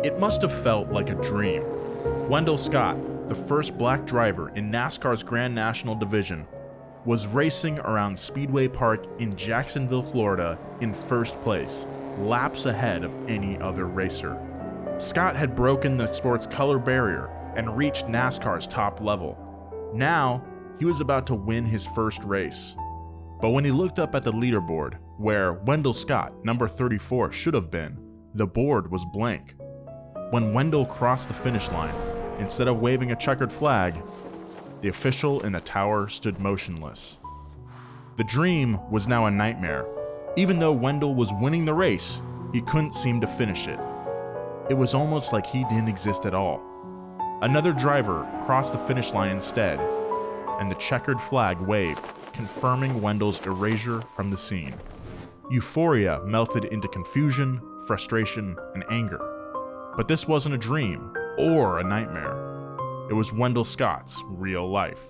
It must have felt like a dream. Wendell Scott, the first black driver in NASCAR's Grand National Division, was racing around Speedway Park in Jacksonville, Florida in first place, laps ahead of any other racer. Scott had broken the sport's color barrier and reached NASCAR's top level. Now, he was about to win his first race. But when he looked up at the leaderboard, where Wendell Scott, number 34, should have been, the board was blank. When Wendell crossed the finish line, instead of waving a checkered flag, the official in the tower stood motionless. The dream was now a nightmare. Even though Wendell was winning the race, he couldn't seem to finish it. It was almost like he didn't exist at all. Another driver crossed the finish line instead, and the checkered flag waved, confirming Wendell's erasure from the scene. Euphoria melted into confusion, frustration, and anger. But this wasn't a dream or a nightmare. It was Wendell Scott's real life.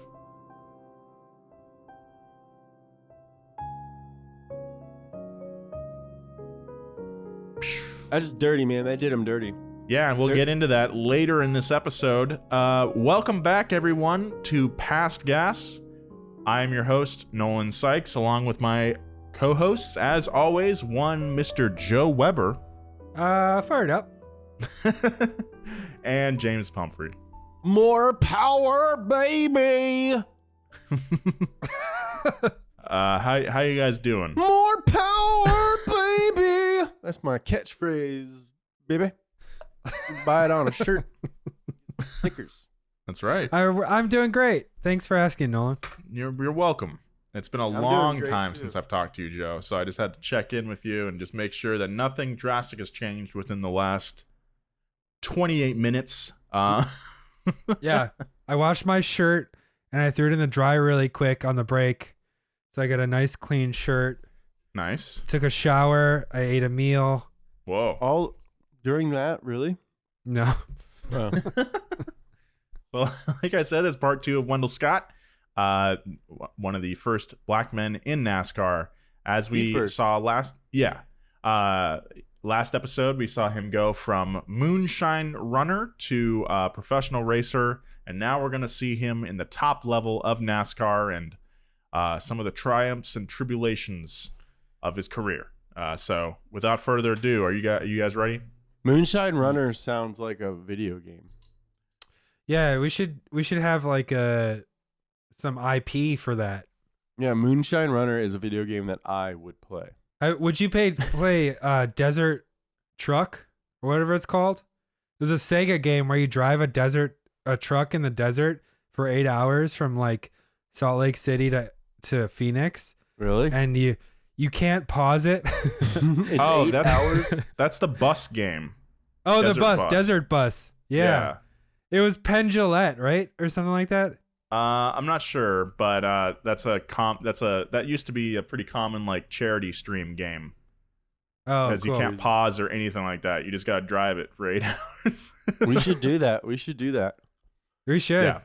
That's dirty, man. That did him dirty. Yeah, and we'll get into that later in this episode. Welcome back, everyone, to Past Gas. I am your host, Nolan Sykes, along with my co-hosts, as always, one Mr. Joe Weber. Fired up. And James Pumphrey. More power, baby. How you guys doing? More power, baby. That's my catchphrase, baby. Buy it on a shirt. Stickers. That's right. I'm doing great. Thanks for asking, Nolan. You're welcome. It's been a long time since I've talked to you, Joe, so I just had to check in with you and just make sure that nothing drastic has changed within the last 28 minutes. Yeah, I washed my shirt and I threw it in the dryer really quick on the break, so I got a nice clean shirt. Nice. Took a shower. I ate a meal. Whoa. All during that, really? No. Oh. Well, like I said, it's part 2 of Wendell Scott, one of the first black men in NASCAR. As we saw last episode, we saw him go from moonshine runner to professional racer, and now we're going to see him in the top level of NASCAR and some of the triumphs and tribulations of his career. So, without further ado, are you guys ready? Moonshine Runner sounds like a video game. Yeah, we should have like some IP for that. Yeah, Moonshine Runner is a video game that I would play. Would you play Desert Truck or whatever it's called? There's a Sega game where you drive a truck in the desert for 8 hours from like Salt Lake City to Phoenix. Really? And you can't pause it. It's 8 hours. That's the bus game. Oh, Desert the bus, Bus. Desert Bus. Yeah. It was Penn Jillette, right? Or something like that. I'm not sure, but that used to be a pretty common like charity stream game. Oh, because cool. you can't pause or anything like that. You just gotta drive it for 8 hours. We should do that. We should.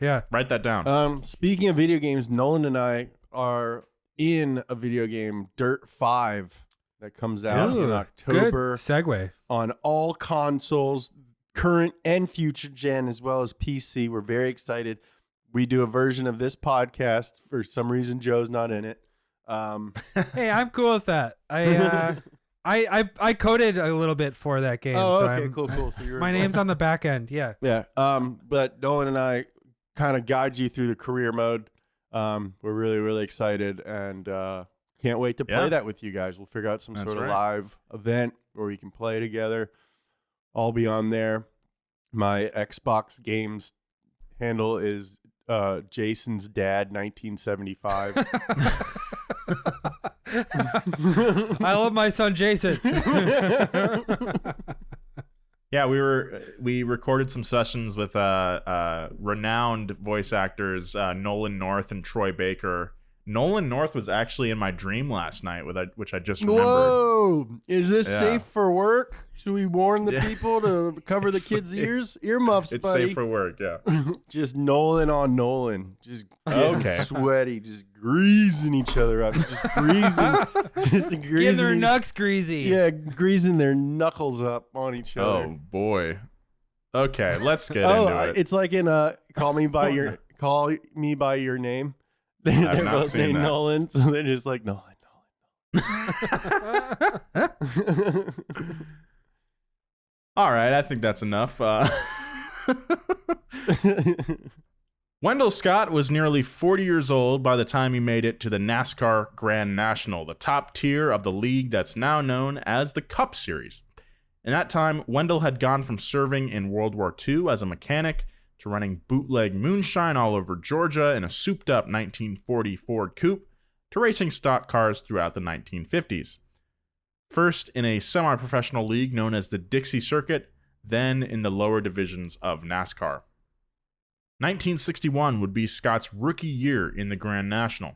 Yeah. Write that down. Speaking of video games, Nolan and I are in a video game, Dirt 5, that comes out in October. Good segue. On all consoles, current and future gen, as well as PC. We're very excited. We do a version of this podcast. For some reason, Joe's not in it. Hey, I'm cool with that. I coded a little bit for that game. Oh, so okay, cool. So my name's on the back end. Yeah. Yeah. But Nolan and I kind of guide you through the career mode. We're really, really excited and can't wait to play that with you guys. We'll figure out some sort of live event where we can play together. I'll be on there. My Xbox games handle is Jason's Dad 1975. I love my son Jason. Yeah, we recorded some sessions with renowned voice actors Nolan North and Troy Baker. Nolan North was actually in my dream last night, which I just remembered. Whoa! Is this safe for work? Should we warn the people to cover the kids' ears? Earmuffs, it's buddy. Safe for work, yeah. Just Nolan on Nolan. Just getting sweaty. Just greasing each other up. Just greasing. Getting their knucks greasy. Yeah, greasing their knuckles up on each other. Oh, boy. Okay, let's get into it. It's like in Call Me by Your Name. They're not both seen named that. Nolan, so they're just like Nolan. All right, I think that's enough. Wendell Scott was nearly 40 years old by the time he made it to the NASCAR Grand National, the top tier of the league that's now known as the Cup Series. In that time, Wendell had gone from serving in World War II as a mechanic to running bootleg moonshine all over Georgia in a souped-up 1940 Ford Coupe to racing stock cars throughout the 1950s. First in a semi-professional league known as the Dixie Circuit, then in the lower divisions of NASCAR. 1961 would be Scott's rookie year in the Grand National.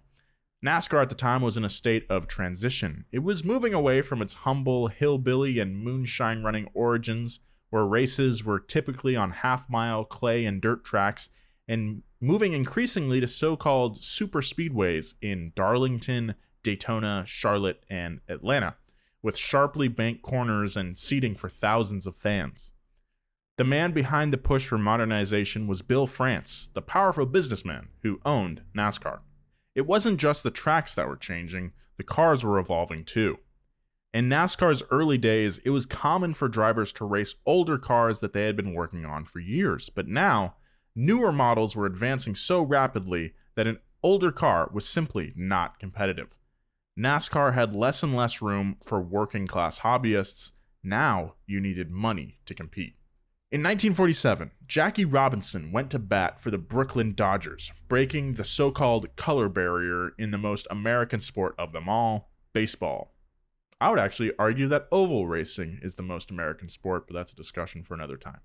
NASCAR at the time was in a state of transition. It was moving away from its humble hillbilly and moonshine running origins, where races were typically on half-mile clay and dirt tracks, and moving increasingly to so-called super speedways in Darlington, Daytona, Charlotte, and Atlanta, with sharply banked corners and seating for thousands of fans. The man behind the push for modernization was Bill France, the powerful businessman who owned NASCAR. It wasn't just the tracks that were changing, the cars were evolving too. In NASCAR's early days, it was common for drivers to race older cars that they had been working on for years, but now, newer models were advancing so rapidly that an older car was simply not competitive. NASCAR had less and less room for working class hobbyists. Now you needed money to compete. In 1947, Jackie Robinson went to bat for the Brooklyn Dodgers, breaking the so-called color barrier in the most American sport of them all, baseball. I would actually argue that oval racing is the most American sport, but that's a discussion for another time.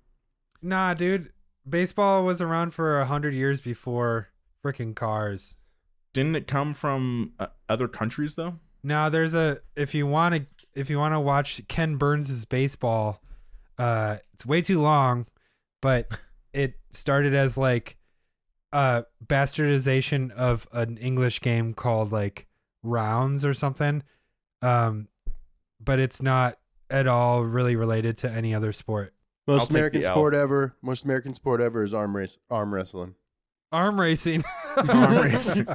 Nah, dude. Baseball was around for 100 years before freaking cars. Didn't it come from other countries though? No, there's if you want to watch Ken Burns' baseball, it's way too long, but it started as like a bastardization of an English game called like Rounds or something. But it's not at all really related to any other sport. Most American sport ever is arm wrestling. Arm racing. Arm racing.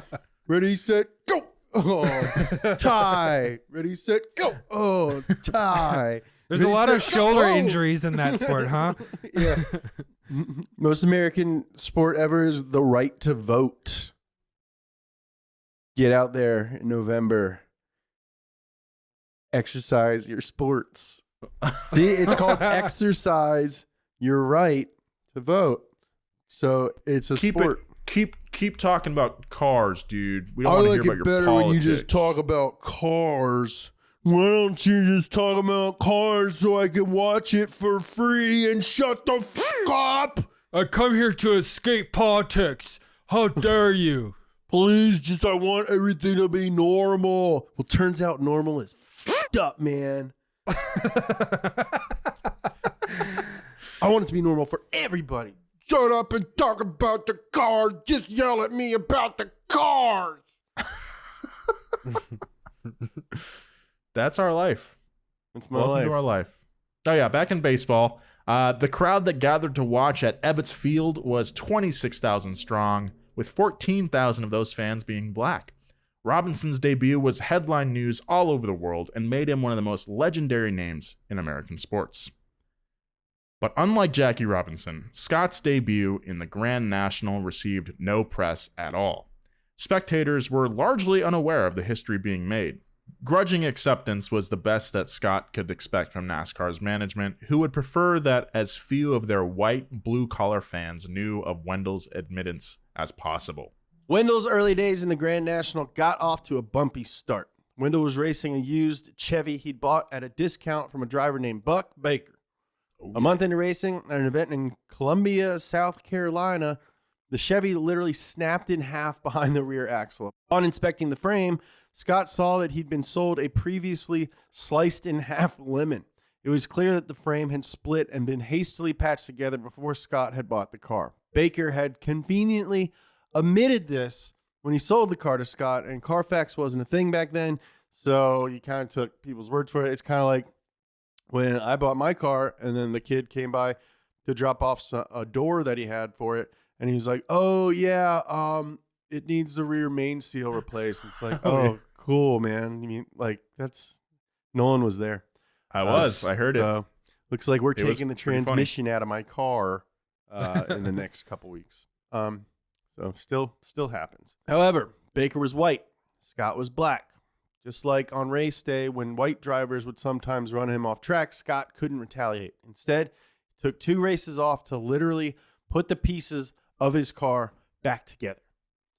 Ready, set, go. Oh, tie. Ready, set, go. Oh, tie. There's a lot of shoulder injuries in that sport, huh? Yeah. Most American sport ever is the right to vote. Get out there in November. Exercise your sports. See, it's called exercise your right to vote. So it's a sport. Keep talking about cars, dude. We don't I want to like hear it about your better politics. when you just talk about cars. Why don't you just talk about cars so I can watch it for free and shut the fuck up? I come here to escape politics. How dare you? Please, I want everything to be normal. Well, turns out normal is fucked up, man. I want it to be normal for everybody. Shut up and talk about the cars. Just yell at me about the cars. That's our life. That's my Welcome life. to our life. Oh yeah, back in baseball, the crowd that gathered to watch at Ebbets Field was 26,000 strong, with 14,000 of those fans being black. Robinson's debut was headline news all over the world and made him one of the most legendary names in American sports. But unlike Jackie Robinson, Scott's debut in the Grand National received no press at all. Spectators were largely unaware of the history being made. Grudging acceptance was the best that Scott could expect from NASCAR's management, who would prefer that as few of their white, blue-collar fans knew of Wendell's admittance as possible. Wendell's early days in the Grand National got off to a bumpy start. Wendell was racing a used Chevy he'd bought at a discount from a driver named Buck Baker. A month into racing at an event in Columbia, South Carolina, the Chevy literally snapped in half behind the rear axle. On inspecting the frame, Scott saw that he'd been sold a previously sliced in half lemon. It was clear that the frame had split and been hastily patched together before Scott had bought the car. Baker had conveniently admitted this when he sold the car to Scott, and Carfax wasn't a thing back then, so you kind of took people's word for it. It's kind of like when I bought my car and then the kid came by to drop off a door that he had for it. And he was like, oh, yeah, it needs the rear main seal replaced. It's like, oh, cool, man. I mean, like, Nolan was there. I heard it. Looks like we're taking the transmission out of my car in the next couple weeks. So still happens. However, Baker was white. Scott was black. Just like on race day, when white drivers would sometimes run him off track, Scott couldn't retaliate. Instead, he took 2 races off to literally put the pieces of his car back together.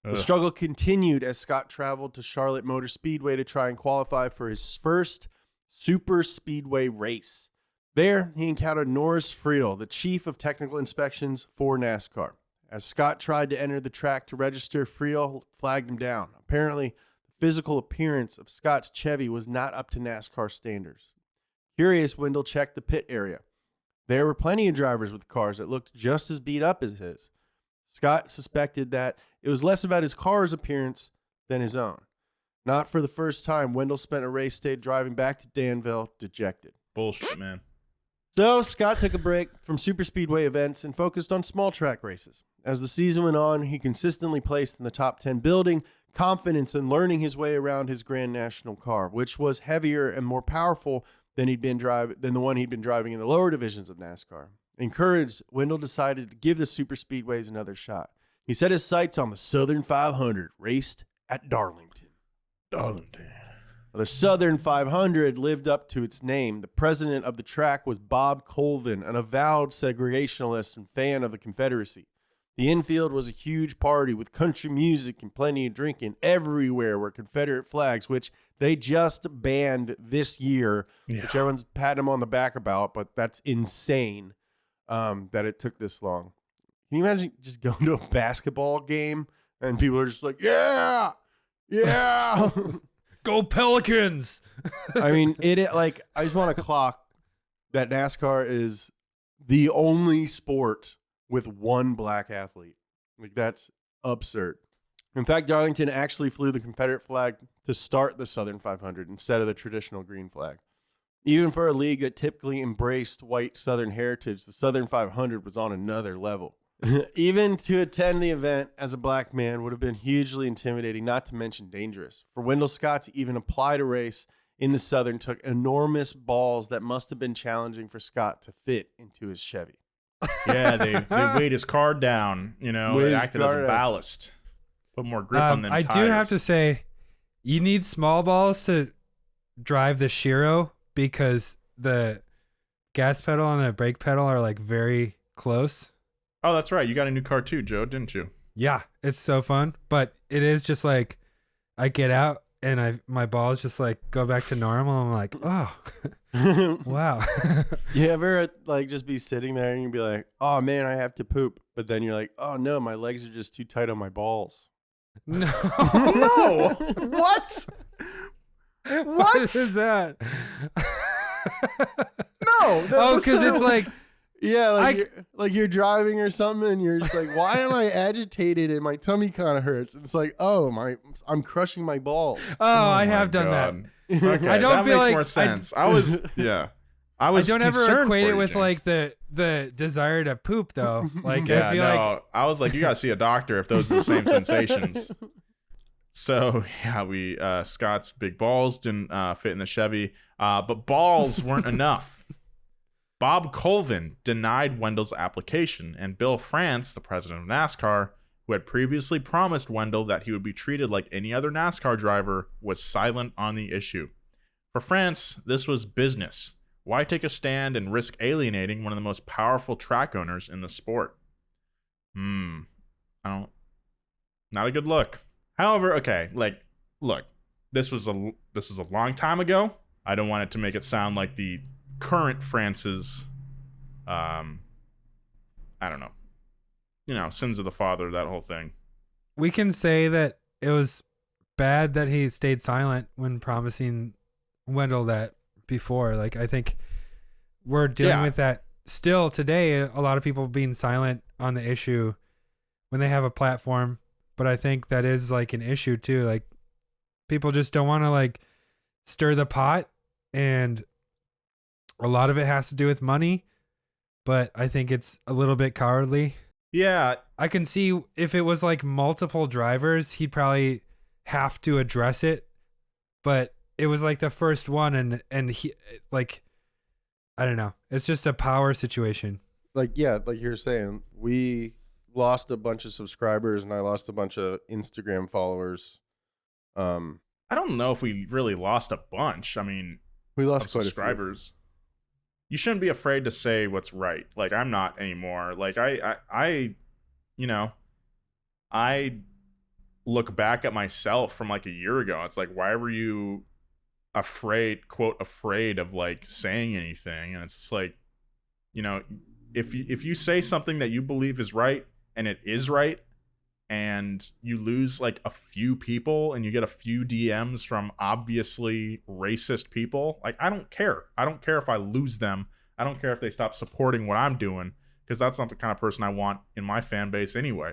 The struggle continued as Scott traveled to Charlotte Motor Speedway to try and qualify for his first super speedway race. There, he encountered Norris Friel, the chief of technical inspections for NASCAR. As Scott tried to enter the track to register, Friel flagged him down. Apparently, the physical appearance of Scott's Chevy was not up to NASCAR standards. Curious, Wendell checked the pit area. There were plenty of drivers with cars that looked just as beat up as his. Scott suspected that it was less about his car's appearance than his own. Not for the first time, Wendell spent a race day driving back to Danville dejected. Bullshit, man. So Scott took a break from super speedway events and focused on small track races. As the season went on, he consistently placed in the top 10, building confidence and learning his way around his Grand National car, which was heavier and more powerful than the one he'd been driving in the lower divisions of NASCAR. Encouraged, Wendell decided to give the super speedways another shot. He set his sights on the Southern 500, raced at Darlington. The Southern 500 lived up to its name. The president of the track was Bob Colvin, an avowed segregationalist and fan of the Confederacy. The infield was a huge party with country music and plenty of drinking. Everywhere were Confederate flags, which they just banned this year, which everyone's patting them on the back about, but that's insane that it took this long. Can you imagine just going to a basketball game and people are just like, yeah, go Pelicans. I mean, I just want to clock that NASCAR is the only sport with one black athlete. Like, that's absurd. In fact, Darlington actually flew the Confederate flag to start the Southern 500 instead of the traditional green flag. Even for a league that typically embraced white Southern heritage, the Southern 500 was on another level. Even to attend the event as a black man would have been hugely intimidating, not to mention dangerous. For Wendell Scott to even apply to race in the Southern took enormous balls that must have been challenging for Scott to fit into his Chevy. Yeah, they weighed his car down, it acted as a ballast. Put more grip on them I tires. do have to say, you need small balls to drive the Shiro because the gas pedal and the brake pedal are like very close. Oh, that's right. You got a new car too, Joe, didn't you? Yeah, it's so fun. But it is just like I get out and my balls just like go back to normal. I'm like, oh, wow. You ever like just be sitting there and you'd be like, oh man, I have to poop. But then you're like, oh no, my legs are just too tight on my balls. No. No. What? What is that? No. Oh, because it's like, yeah, you're driving or something, and you're just like, why am I agitated and my tummy kind of hurts? And it's like, I'm crushing my balls. Oh, I have done that. Okay, I don't that feel makes like more sense. I was I don't ever equate it with James. like the desire to poop though. Like Yeah, I feel like I was like, you gotta see a doctor if those are the same sensations. So yeah, Scott's big balls didn't fit in the Chevy, but balls weren't enough. Bob Colvin denied Wendell's application, and Bill France, the president of NASCAR, who had previously promised Wendell that he would be treated like any other NASCAR driver, was silent on the issue. For France, this was business. Why take a stand and risk alienating one of the most powerful track owners in the sport? Not a good look. However, okay, look, this was a long time ago. I don't want it to make it sound like the current France's, I don't know, sins of the father, that whole thing. we can say that it was bad that he stayed silent when promising Wendell that before. Like, I think we're dealing with that still today. A lot of people being silent on the issue when they have a platform, but I think that is like an issue too. Like, people just don't want to like stir the pot, and a lot of it has to do with money. but I think it's a little bit cowardly. Yeah. I can see if it was like multiple drivers, he'd probably have to address it, but it was like the first one, and he, like, I don't know. It's just a power situation. Like, yeah, like you're saying, we lost a bunch of subscribers and I lost a bunch of Instagram followers. I don't know if we really lost a bunch. I mean, we lost quite subscribers. You shouldn't be afraid to say what's right. Like, I'm not anymore. Like, I you know, I look back at myself from like a year ago. It's like, why were you afraid, quote, afraid of like saying anything? And it's just like, you know, if you say something that you believe is right and it is right, and you lose like a few people and you get a few DMs from obviously racist people, like, I don't care. I don't care if I lose them. I don't care if they stop supporting what I'm doing, because that's not the kind of person I want in my fan base anyway.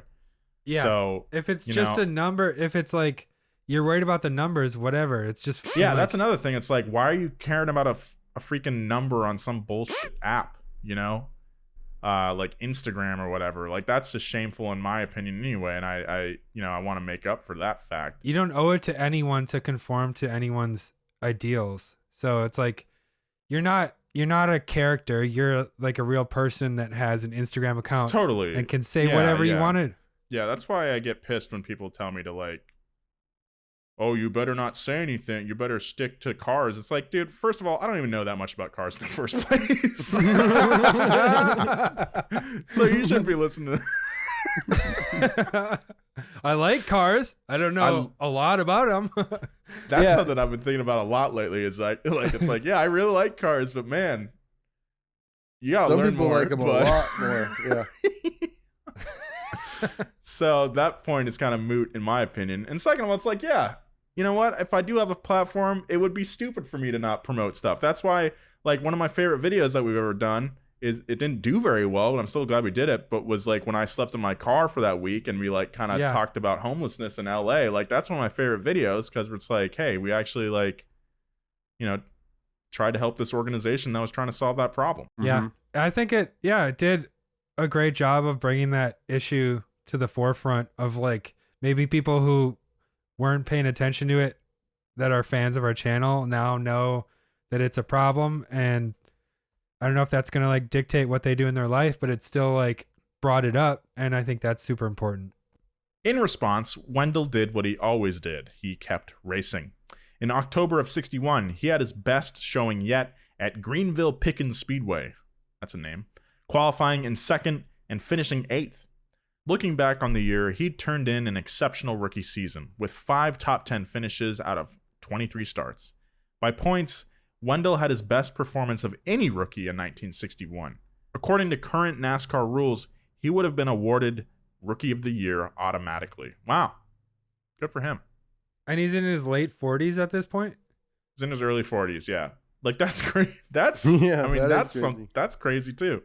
Yeah. So if it's just a number, if it's like you're worried about the numbers, whatever, it's just yeah, that's another thing. It's like, why are you caring about a freaking number on some bullshit app, you know? Like Instagram or whatever. Like, that's just shameful in my opinion anyway, and I want to make up for that fact. You don't owe it to anyone to conform to anyone's ideals. So it's like you're not a character. You're like a real person that has an Instagram account. Totally. And can say whatever you wanted. Yeah, that's why I get pissed when people tell me to, like, oh, you better not say anything. You better stick to cars. It's like, dude, first of all, I don't even know that much about cars in the first place. So you shouldn't be listening to I like cars. I don't know a lot about them. That's something I've been thinking about a lot lately. Is like it's like, yeah, I really like cars, but man, you gotta learn more. Some people like them a lot more. Yeah. So that point is kind of moot in my opinion. And second of all, it's like, yeah, you know what? If I do have a platform, it would be stupid for me to not promote stuff. That's why, like, one of my favorite videos that we've ever done is, it didn't do very well, but I'm so glad we did it. But was like when I slept in my car for that week and we like kind of talked about homelessness in LA. Like, that's one of my favorite videos, because it's like, hey, we actually, like, you know, tried to help this organization that was trying to solve that problem. Yeah. Mm-hmm. I think it did a great job of bringing that issue to the forefront of, like, maybe people who weren't paying attention to it that are fans of our channel now know that it's a problem. And I don't know if that's going to like dictate what they do in their life, but it's still like brought it up. And I think that's super important. In response, Wendell did what he always did. He kept racing. In October of '61, he had his best showing yet at Greenville Pickens Speedway. That's a name. Qualifying in second and finishing 8th. Looking back on the year, he turned in an exceptional rookie season with 5 top 10 finishes out of 23 starts. By points, Wendell had his best performance of any rookie in 1961. According to current NASCAR rules, he would have been awarded Rookie of the Year automatically. Wow. Good for him. And he's in his late 40s at this point? He's in his early 40s, yeah. Like, that's great. That's that's crazy too.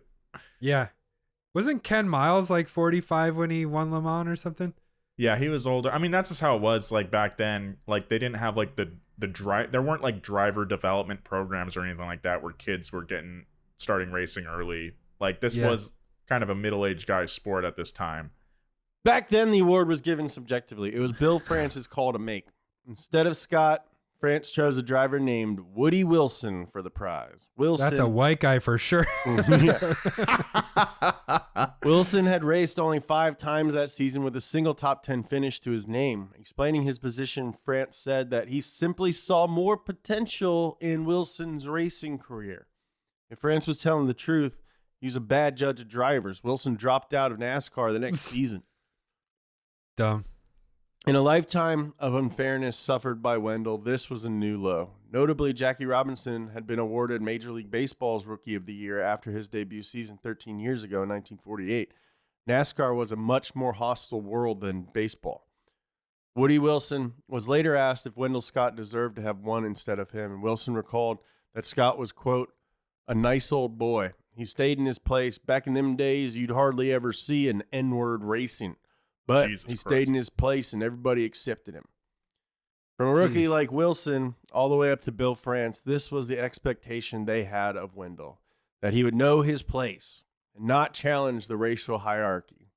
Yeah. Wasn't Ken Miles like 45 when he won Le Mans or something? Yeah, he was older. I mean, that's just how it was, like, back then. Like, they didn't have like the there weren't like driver development programs or anything like that where kids were starting racing early. Like, this was kind of a middle-aged guy's sport at this time. Back then, the award was given subjectively. It was Bill France's call to make. Instead of Scott, France chose a driver named Woody Wilson for the prize. Wilson, that's a white guy for sure. Wilson had raced only 5 times that season with a single top 10 finish to his name. Explaining his position, France said that he simply saw more potential in Wilson's racing career. If France was telling the truth, he was a bad judge of drivers. Wilson dropped out of NASCAR the next season. Dumb. In a lifetime of unfairness suffered by Wendell, this was a new low. Notably, Jackie Robinson had been awarded Major League Baseball's Rookie of the Year after his debut season 13 years ago in 1948. NASCAR was a much more hostile world than baseball. Woody Wilson was later asked if Wendell Scott deserved to have won instead of him, and Wilson recalled that Scott was, quote, a nice old boy. He stayed in his place. Back in them days, you'd hardly ever see an N-word racing. But he stayed in his place, and everybody accepted him. From a rookie like Wilson all the way up to Bill France, this was the expectation they had of Wendell, that he would know his place, and not challenge the racial hierarchy.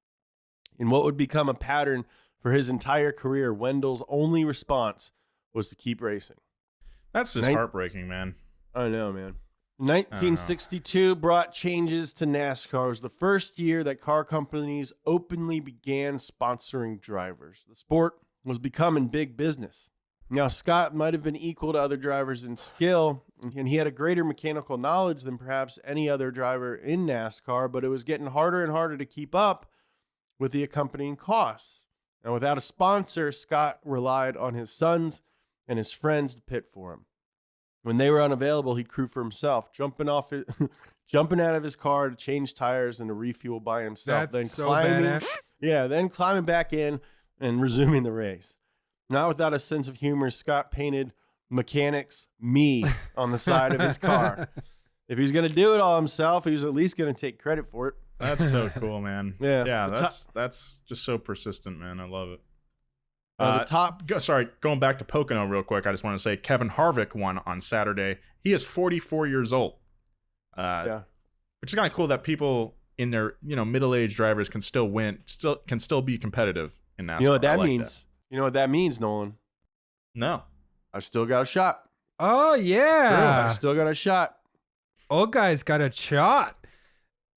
In what would become a pattern for his entire career, Wendell's only response was to keep racing. That's just heartbreaking, man. I know, man. 1962 brought changes to NASCAR. It was the first year that car companies openly began sponsoring drivers. The sport was becoming big business. Now, Scott might have been equal to other drivers in skill, and he had a greater mechanical knowledge than perhaps any other driver in NASCAR, but it was getting harder and harder to keep up with the accompanying costs. And without a sponsor, Scott relied on his sons and his friends to pit for him. When they were unavailable, he'd crew for himself, jumping out of his car to change tires and to refuel by himself. That's so badass. Then climbing back in and resuming the race. Not without a sense of humor, Scott painted "Mechanics Me" on the side of his car. If he was going to do it all himself, he was at least going to take credit for it. That's so cool, man. Yeah. That's just so persistent, man. I love it. Going back to Pocono real quick, I just want to say Kevin Harvick won on Saturday. He is 44 years old. Which is kind of cool that people in their, middle-aged drivers can still win, can still be competitive in NASCAR. You know what that means? You know what that means, Nolan? No. I still got a shot. Oh, yeah. True. I still got a shot. Old guy's got a shot.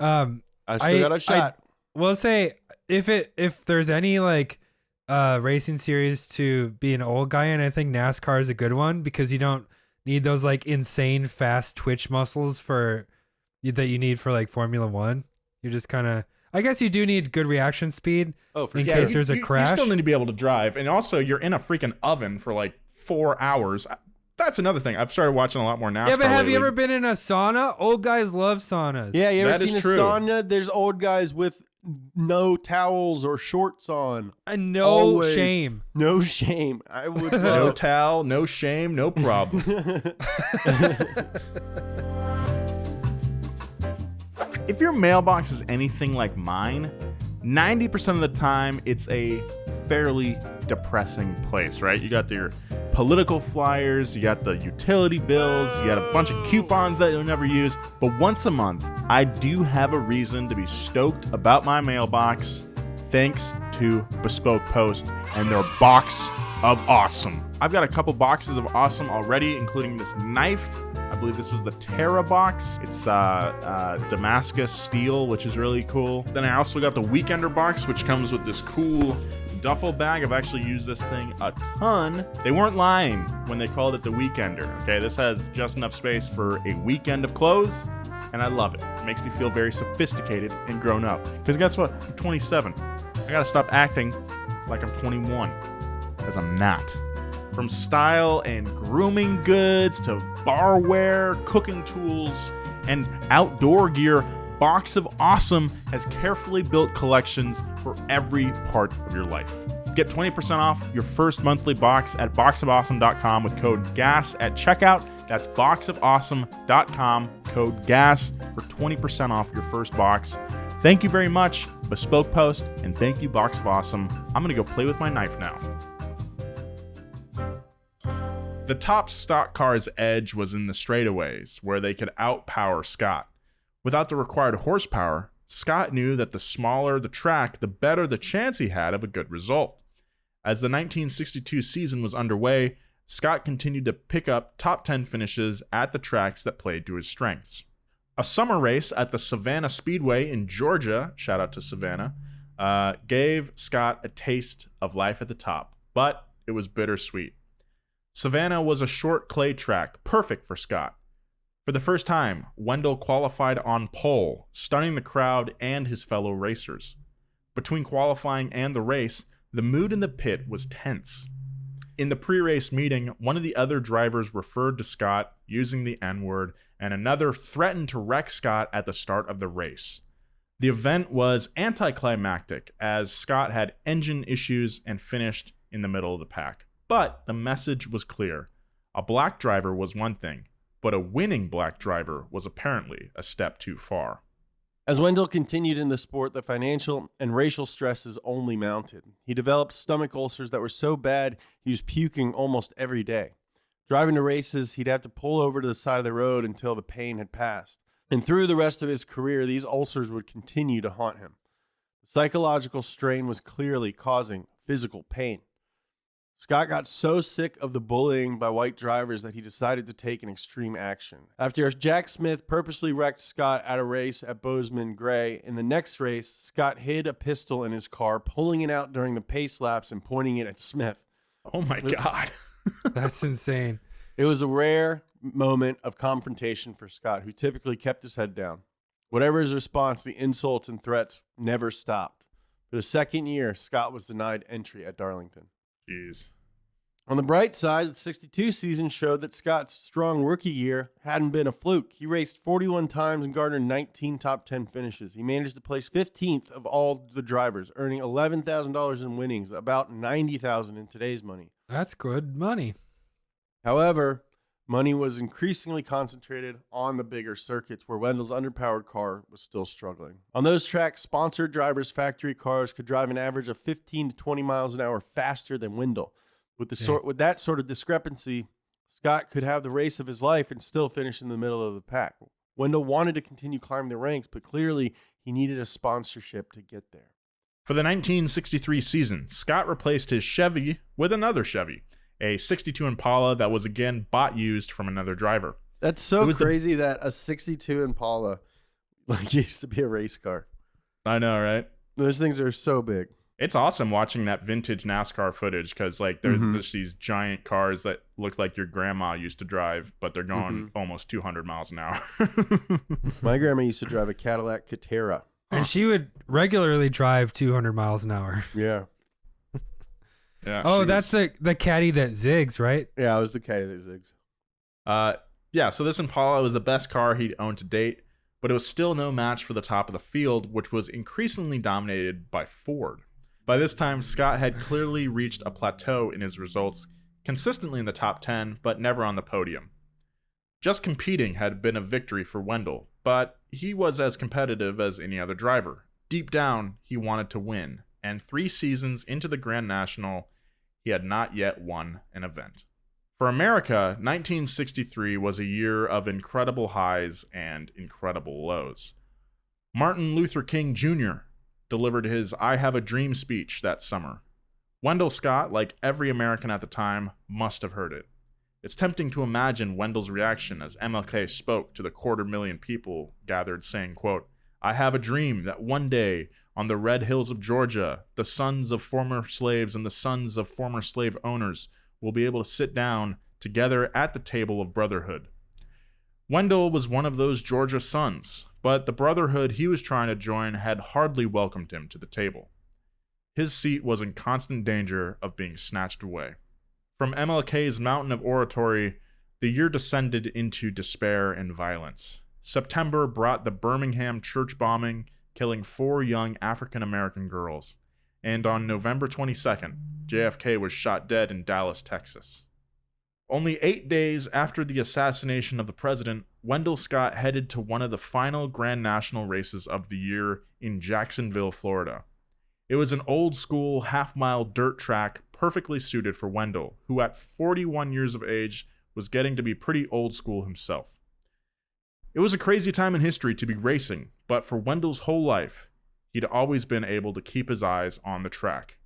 I still got a shot. We'll say if there's any racing series to be an old guy in, I think NASCAR is a good one because you don't need those insane fast twitch muscles that you need for Formula One. You're just kind of, I guess you do need good reaction speed in case there's a crash. You still need to be able to drive, and also you're in a freaking oven for 4 hours. That's another thing. I've started watching a lot more NASCAR. Yeah, but have lately. you ever been in a sauna? Old guys love saunas. Yeah, you ever That seen a is true. sauna? There's old guys with no towels or shorts on. And Always. shame. No shame. I would No love. towel, no shame, no problem. If your mailbox is anything like mine, 90% of the time it's a fairly depressing place, right? You got your political flyers, you got the utility bills, you got a bunch of coupons that you'll never use. But once a month, I do have a reason to be stoked about my mailbox, thanks to Bespoke Post and their box of awesome. I've got a couple boxes of awesome already, including this knife. I believe this was the Terra box. It's Damascus steel, which is really cool. Then I also got the Weekender box, which comes with this cool duffel bag. I've actually used this thing a ton. They weren't lying when they called it the Weekender. Okay, this has just enough space for a weekend of clothes, and I love it. It makes me feel very sophisticated and grown up. Because guess what? I'm 27. I gotta stop acting like I'm 21, because I'm not. From style and grooming goods to barware, cooking tools, and outdoor gear, Box of Awesome has carefully built collections for every part of your life. Get 20% off your first monthly box at boxofawesome.com with code GAS at checkout. That's boxofawesome.com, code GAS for 20% off your first box. Thank you very much, Bespoke Post, and thank you, Box of Awesome. I'm going to go play with my knife now. The top stock car's edge was in the straightaways, where they could outpower Scott. Without the required horsepower, Scott knew that the smaller the track, the better the chance he had of a good result. As the 1962 season was underway, Scott continued to pick up top 10 finishes at the tracks that played to his strengths. A summer race at the Savannah Speedway in Georgia, shout out to Savannah, gave Scott a taste of life at the top, but it was bittersweet. Savannah was a short clay track, perfect for Scott. For the first time, Wendell qualified on pole, stunning the crowd and his fellow racers. Between qualifying and the race, the mood in the pit was tense. In the pre-race meeting, one of the other drivers referred to Scott using the N-word, and another threatened to wreck Scott at the start of the race. The event was anticlimactic, as Scott had engine issues and finished in the middle of the pack. But the message was clear. A black driver was one thing, but a winning black driver was apparently a step too far. As Wendell continued in the sport, the financial and racial stresses only mounted. He developed stomach ulcers that were so bad he was puking almost every day. Driving to races, he'd have to pull over to the side of the road until the pain had passed. And through the rest of his career, these ulcers would continue to haunt him. The psychological strain was clearly causing physical pain. Scott got so sick of the bullying by white drivers that he decided to take an extreme action. After Jack Smith purposely wrecked Scott at a race at Bozeman Gray, in the next race, Scott hid a pistol in his car, pulling it out during the pace laps and pointing it at Smith. Oh my God. That's insane. It was a rare moment of confrontation for Scott, who typically kept his head down. Whatever his response, the insults and threats never stopped. For the second year, Scott was denied entry at Darlington. Jeez. On the bright side, the 62 season showed that Scott's strong rookie year hadn't been a fluke. He raced 41 times and garnered 19 top 10 finishes. He managed to place 15th of all the drivers, earning $11,000 in winnings, about $90,000 in today's money. That's good money. However, money was increasingly concentrated on the bigger circuits where Wendell's underpowered car was still struggling. On those tracks, sponsored drivers' factory cars could drive an average of 15 to 20 miles an hour faster than Wendell. With that sort of discrepancy, Scott could have the race of his life and still finish in the middle of the pack. Wendell wanted to continue climbing the ranks, but clearly he needed a sponsorship to get there. For the 1963 season, Scott replaced his Chevy with another Chevy, a 62 Impala that was again bought used from another driver. That's so crazy that a 62 Impala used to be a race car. I know, right? Those things are so big. It's awesome watching that vintage NASCAR footage because there's just these giant cars that look like your grandma used to drive, but they're going almost 200 miles an hour. My grandma used to drive a Cadillac Catera. And she would regularly drive 200 miles an hour. Yeah. Yeah. Oh, that's the caddy that zigs, right? Yeah, it was the caddy that zigs. Yeah, so this Impala was the best car he'd owned to date, but it was still no match for the top of the field, which was increasingly dominated by Ford. By this time, Scott had clearly reached a plateau in his results, consistently in the top 10, but never on the podium. Just competing had been a victory for Wendell, but he was as competitive as any other driver. Deep down, he wanted to win, and 3 seasons into the Grand National, he had not yet won an event. For America, 1963 was a year of incredible highs and incredible lows. Martin Luther King Jr. delivered his I Have a Dream speech that summer. Wendell Scott, like every American at the time, must have heard it. It's tempting to imagine Wendell's reaction as MLK spoke to the 250,000 people gathered saying, quote, "I have a dream that one day on the red hills of Georgia, the sons of former slaves and the sons of former slave owners will be able to sit down together at the table of brotherhood." Wendell was one of those Georgia sons, but the brotherhood he was trying to join had hardly welcomed him to the table. His seat was in constant danger of being snatched away. From MLK's mountain of oratory, the year descended into despair and violence. September brought the Birmingham church bombing, killing 4 young African-American girls, and on November 22nd, JFK was shot dead in Dallas, Texas. Only 8 days after the assassination of the president, Wendell Scott headed to one of the final Grand National races of the year in Jacksonville, Florida. It was an old-school half-mile dirt track perfectly suited for Wendell, who at 41 years of age was getting to be pretty old-school himself. It was a crazy time in history to be racing, but for Wendell's whole life, he'd always been able to keep his eyes on the track.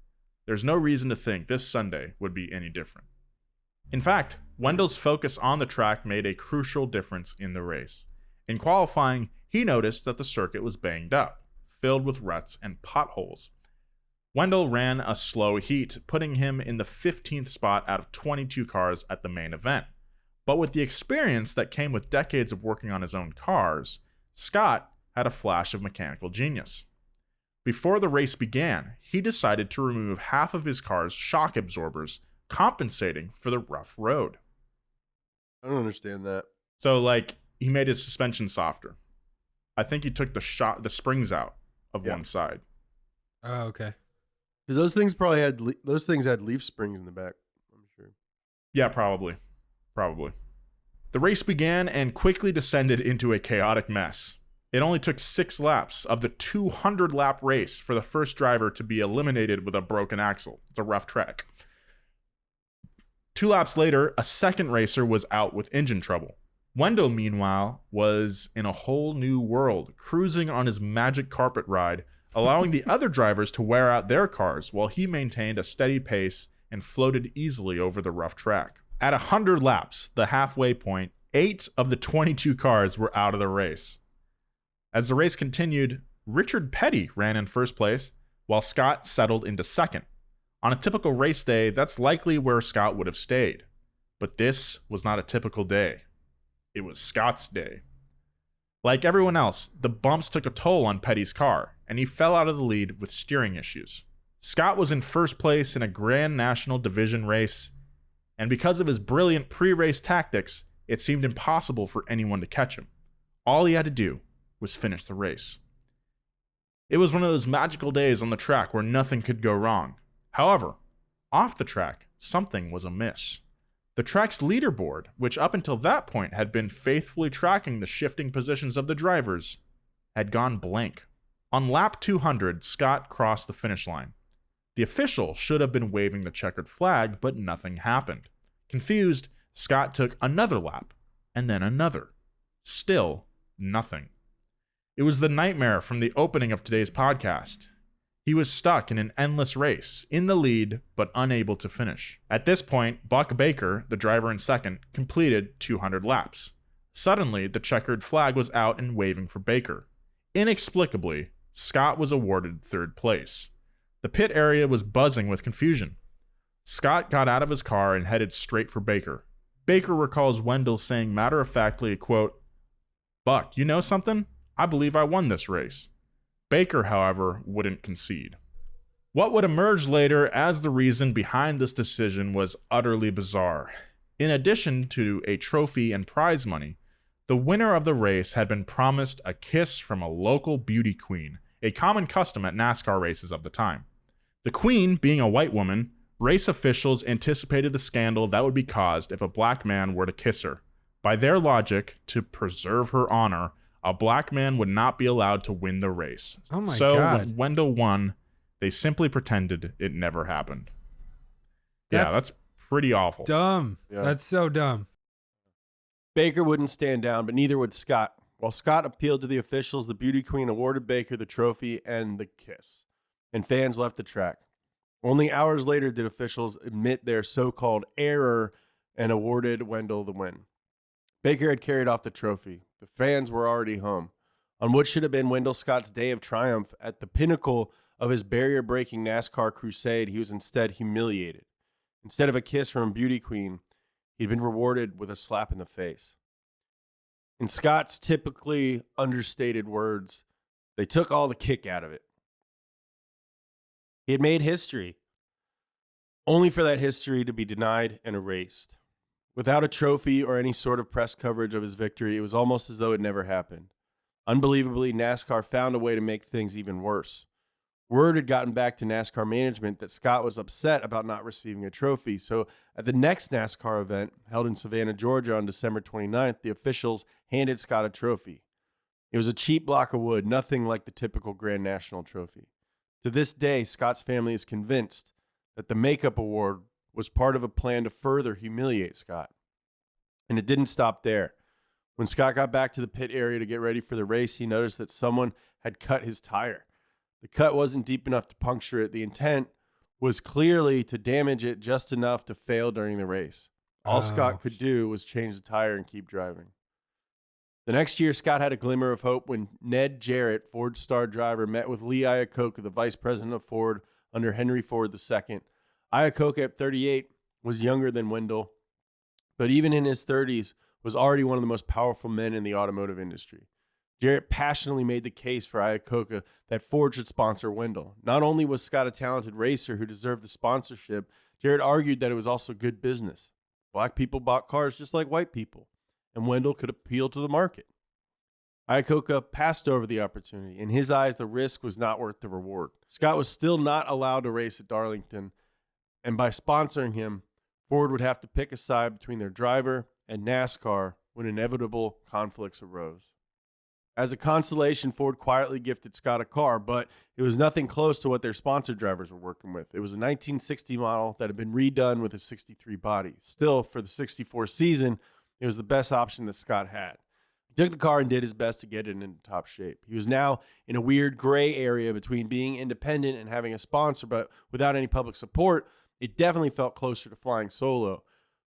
There's no reason to think this Sunday would be any different. In fact, Wendell's focus on the track made a crucial difference in the race. In qualifying, he noticed that the circuit was banged up, filled with ruts and potholes. Wendell ran a slow heat, putting him in the 15th spot out of 22 cars at the main event. But with the experience that came with decades of working on his own cars, Scott had a flash of mechanical genius. Before the race began, he decided to remove half of his car's shock absorbers, compensating for the rough road. I don't understand that. So, he made his suspension softer. I think he took the springs out of one side. Oh, okay. Because those things probably had leaf springs in the back, I'm sure. Yeah, probably. The race began and quickly descended into a chaotic mess. It only took 6 laps of the 200-lap race for the first driver to be eliminated with a broken axle. It's a rough track. 2 laps later, a second racer was out with engine trouble. Wendell, meanwhile, was in a whole new world, cruising on his magic carpet ride, allowing the other drivers to wear out their cars while he maintained a steady pace and floated easily over the rough track. At 100 laps, the halfway point, 8 of the 22 cars were out of the race. As the race continued, Richard Petty ran in first place, while Scott settled into second. On a typical race day, that's likely where Scott would have stayed. But this was not a typical day. It was Scott's day. Like everyone else, the bumps took a toll on Petty's car, and he fell out of the lead with steering issues. Scott was in first place in a Grand National Division race, and because of his brilliant pre-race tactics, it seemed impossible for anyone to catch him. All he had to do was finish the race. It was one of those magical days on the track where nothing could go wrong. However, off the track, something was amiss. The track's leaderboard, which up until that point had been faithfully tracking the shifting positions of the drivers, had gone blank. On lap 200, Scott crossed the finish line. The official should have been waving the checkered flag, but nothing happened. Confused, Scott took another lap, and then another. Still, nothing. It was the nightmare from the opening of today's podcast. He was stuck in an endless race, in the lead, but unable to finish. At this point, Buck Baker, the driver in second, completed 200 laps. Suddenly, the checkered flag was out and waving for Baker. Inexplicably, Scott was awarded third place. The pit area was buzzing with confusion. Scott got out of his car and headed straight for Baker. Baker recalls Wendell saying matter-of-factly, quote, "Buck, you know something? I believe I won this race." Baker, however, wouldn't concede. What would emerge later as the reason behind this decision was utterly bizarre. In addition to a trophy and prize money, the winner of the race had been promised a kiss from a local beauty queen, a common custom at NASCAR races of the time. The queen, being a white woman, race officials anticipated the scandal that would be caused if a black man were to kiss her. By their logic, to preserve her honor, a black man would not be allowed to win the race. Oh my so God. when Wendell won, they simply pretended it never happened. That's pretty awful. Dumb. Yeah. That's so dumb. Baker wouldn't stand down, but neither would Scott. While Scott appealed to the officials, the beauty queen awarded Baker the trophy and the kiss, and fans left the track. Only hours later did officials admit their so-called error and awarded Wendell the win. Baker had carried off the trophy. The fans were already home. On what should have been Wendell Scott's day of triumph, at the pinnacle of his barrier-breaking NASCAR crusade, he was instead humiliated. Instead of a kiss from a beauty queen, he'd been rewarded with a slap in the face. In Scott's typically understated words, they took all the kick out of it. He had made history, only for that history to be denied and erased. Without a trophy or any sort of press coverage of his victory, it was almost as though it never happened. Unbelievably, NASCAR found a way to make things even worse. Word had gotten back to NASCAR management that Scott was upset about not receiving a trophy, so at the next NASCAR event, held in Savannah, Georgia on December 29th, the officials handed Scott a trophy. It was a cheap block of wood, nothing like the typical Grand National trophy. To this day, Scott's family is convinced that the makeup award was part of a plan to further humiliate Scott. And it didn't stop there. When Scott got back to the pit area to get ready for the race, he noticed that someone had cut his tire. The cut wasn't deep enough to puncture it. The intent was clearly to damage it just enough to fail during the race. All Scott could do was change the tire and keep driving. The next year, Scott had a glimmer of hope when Ned Jarrett, Ford's star driver, met with Lee Iacocca, the vice president of Ford under Henry Ford II. Iacocca at 38 was younger than Wendell, but even in his 30s was already one of the most powerful men in the automotive industry. Jarrett passionately made the case for Iacocca that Ford should sponsor Wendell. Not only was Scott a talented racer who deserved the sponsorship, Jarrett argued that it was also good business. Black people bought cars just like white people, and Wendell could appeal to the market. Iacocca passed over the opportunity. In his eyes, the risk was not worth the reward. Scott was still not allowed to race at Darlington, and by sponsoring him, Ford would have to pick a side between their driver and NASCAR when inevitable conflicts arose. As a consolation, Ford quietly gifted Scott a car, but it was nothing close to what their sponsor drivers were working with. It was a 1960 model that had been redone with a 63 body. Still, for the 64 season, It was the best option that Scott had. He took the car and did his best to get it into top shape. He was now in a weird gray area between being independent and having a sponsor, but without any public support, it definitely felt closer to flying solo.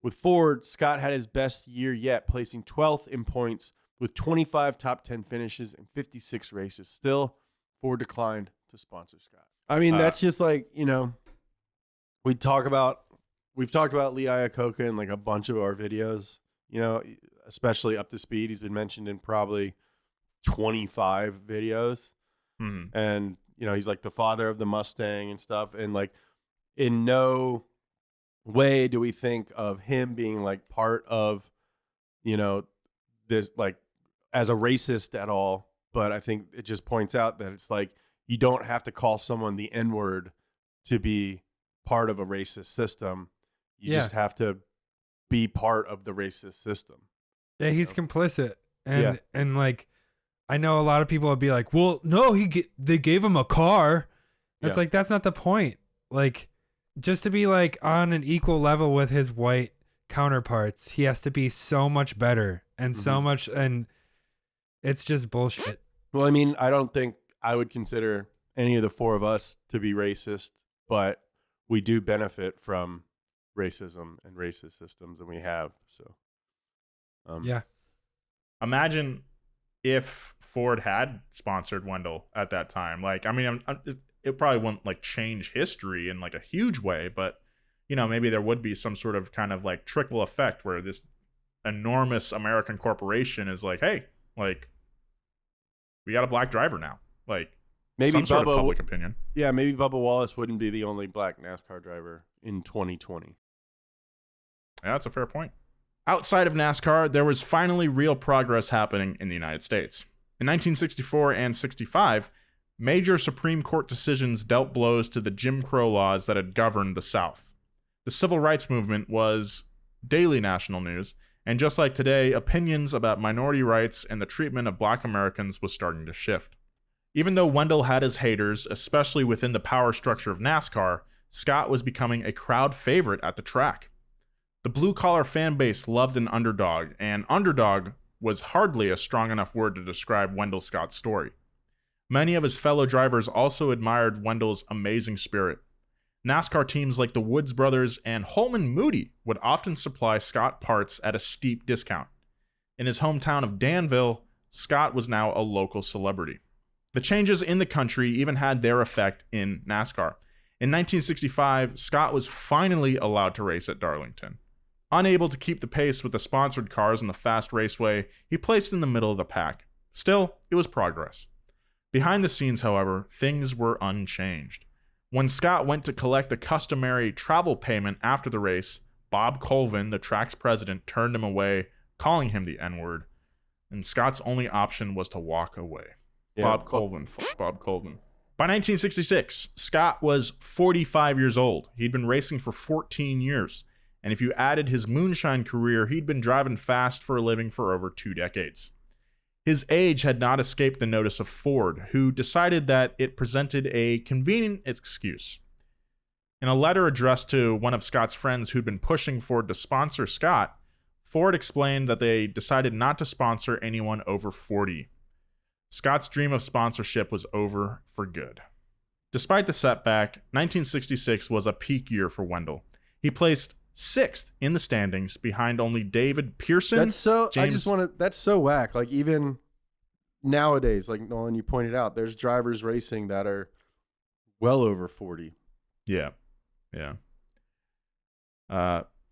With Ford, Scott had his best year yet, placing 12th in points with 25 top 10 finishes and 56 races. Still, Ford declined to sponsor Scott. I mean, that's just like, you know, we've talked about Lee Iacocca in like a bunch of our videos, you know, especially Up to Speed. He's been mentioned in probably 25 videos. Mm-hmm. And, you know, he's like the father of the Mustang and stuff. And like, in no way do we think of him being like part of, you know, this like as a racist at all. But I think it just points out that it's like, you don't have to call someone the N-word to be part of a racist system. You just have to be part of the racist system. Yeah, he's complicit. And like, I know a lot of people would be like, well, no, they gave him a car. It's like, that's not the point. Like, just to be like on an equal level with his white counterparts, he has to be so much better and so much, and it's just bullshit. Well, I mean, I don't think I would consider any of the four of us to be racist, but we do benefit from racism and racist systems, and we have. So, yeah. Imagine if Ford had sponsored Wendell at that time. Like, I mean, it probably wouldn't like change history in like a huge way, but you know, maybe there would be some sort of kind of like trickle effect where this enormous American corporation is like, hey, like, we got a black driver now. Like, maybe some sort of public opinion. Yeah, maybe Bubba Wallace wouldn't be the only black NASCAR driver in 2020. Yeah, that's a fair point. Outside of NASCAR, there was finally real progress happening in the United States. In 1964 and 65, major Supreme Court decisions dealt blows to the Jim Crow laws that had governed the South. The civil rights movement was daily national news, and just like today, opinions about minority rights and the treatment of black Americans was starting to shift. Even though Wendell had his haters, especially within the power structure of NASCAR, Scott was becoming a crowd favorite at the track. The blue-collar fan base loved an underdog, and underdog was hardly a strong enough word to describe Wendell Scott's story. Many of his fellow drivers also admired Wendell's amazing spirit. NASCAR teams like the Woods brothers and Holman Moody would often supply Scott parts at a steep discount. In his hometown of Danville, Scott was now a local celebrity. The changes in the country even had their effect in NASCAR. In 1965, Scott was finally allowed to race at Darlington. Unable to keep the pace with the sponsored cars on the fast raceway, he placed in the middle of the pack. Still, it was progress. Behind the scenes, however, things were unchanged. When Scott went to collect the customary travel payment after the race, Bob Colvin, the track's president, turned him away, calling him the N-word, and Scott's only option was to walk away. Yeah, Bob Colvin. By 1966, Scott was 45 years old. He'd been racing for 14 years. And if you added his moonshine career, he'd been driving fast for a living for over 2 decades. His age had not escaped the notice of Ford, who decided that it presented a convenient excuse. In a letter addressed to one of Scott's friends who'd been pushing Ford to sponsor Scott, Ford explained that they decided not to sponsor anyone over 40. Scott's dream of sponsorship was over for good. Despite the setback, 1966 was a peak year for Wendell. He placed 6th in the standings behind only David Pearson. That's so whack. Like, even nowadays, like Nolan, you pointed out, there's drivers racing that are well over 40. Yeah.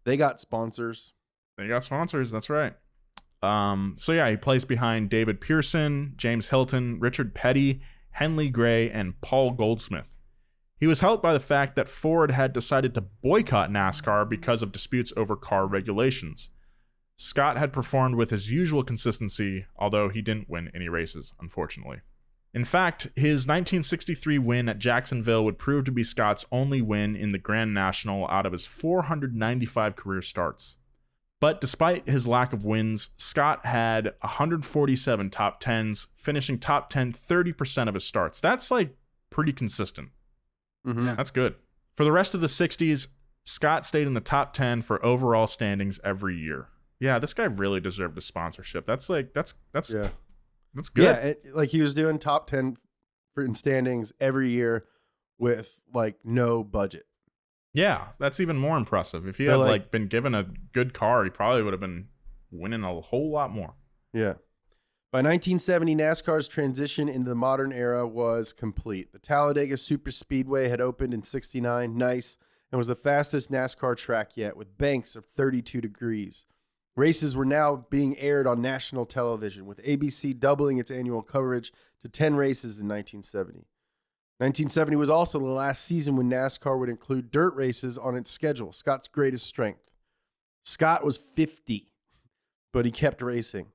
They got sponsors. That's right. He placed behind David Pearson, James Hilton, Richard Petty, Henley Gray, and Paul Goldsmith. He was helped by the fact that Ford had decided to boycott NASCAR because of disputes over car regulations. Scott had performed with his usual consistency, although he didn't win any races, unfortunately. In fact, his 1963 win at Jacksonville would prove to be Scott's only win in the Grand National out of his 495 career starts. But despite his lack of wins, Scott had 147 top 10s, finishing top 10 30% of his starts. That's like pretty consistent. Mm-hmm. Yeah. That's good. For the rest of the 60s, Scott stayed in the top 10 for overall standings every year. Yeah, this guy really deserved a sponsorship. That's good. Yeah, like he was doing top 10 in standings every year with like no budget. Yeah, that's even more impressive. If he had like been given a good car, he probably would have been winning a whole lot more. Yeah. By 1970, NASCAR's transition into the modern era was complete. The Talladega Super Speedway had opened in '69, nice, and was the fastest NASCAR track yet, with banks of 32 degrees. Races were now being aired on national television, with ABC doubling its annual coverage to 10 races in 1970. 1970 was also the last season when NASCAR would include dirt races on its schedule, Scott's greatest strength. Scott was 50, but he kept racing.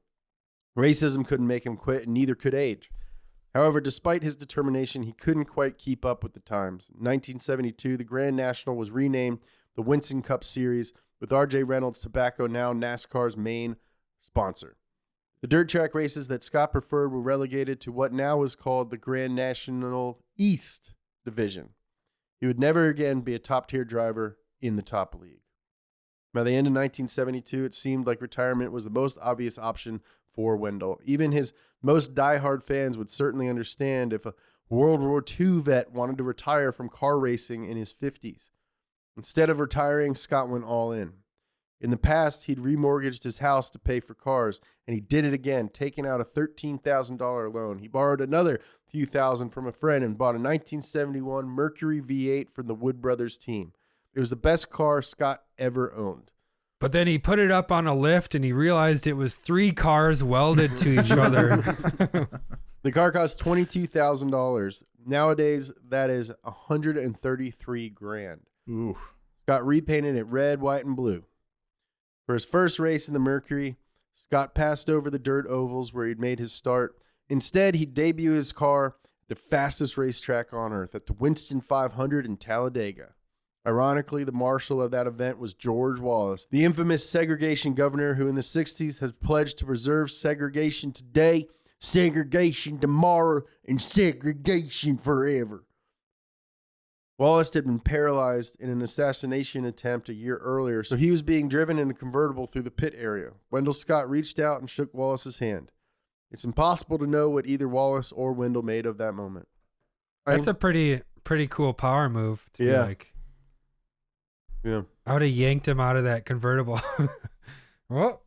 Racism couldn't make him quit, and neither could age. However, despite his determination, he couldn't quite keep up with the times. In 1972, the Grand National was renamed the Winston Cup Series, with R.J. Reynolds Tobacco now NASCAR's main sponsor. The dirt track races that Scott preferred were relegated to what now is called the Grand National East Division. He would never again be a top-tier driver in the top league. By the end of 1972, it seemed like retirement was the most obvious option for Wendell. Even his most diehard fans would certainly understand if a World War II vet wanted to retire from car racing in his 50s. Instead of retiring, Scott went all in. In the past, he'd remortgaged his house to pay for cars, and he did it again, taking out a $13,000 loan. He borrowed another few thousand from a friend and bought a 1971 Mercury V8 from the Wood Brothers team. It was the best car Scott ever owned. But then he put it up on a lift and he realized it was 3 cars welded to each other. The car cost $22,000. Nowadays, that is $133,000. Oof. Scott repainted it red, white, and blue. For his first race in the Mercury, Scott passed over the dirt ovals where he'd made his start. Instead, he'd debut his car at the fastest racetrack on earth, at the Winston 500 in Talladega. Ironically, the marshal of that event was George Wallace, the infamous segregation governor who in the 60s has pledged to preserve segregation today, segregation tomorrow, and segregation forever. Wallace had been paralyzed in an assassination attempt a year earlier, so he was being driven in a convertible through the pit area. Wendell Scott reached out and shook Wallace's hand. It's impossible to know what either Wallace or Wendell made of that moment. That's a pretty cool power move to be like. Yeah. I would have yanked him out of that convertible. Well,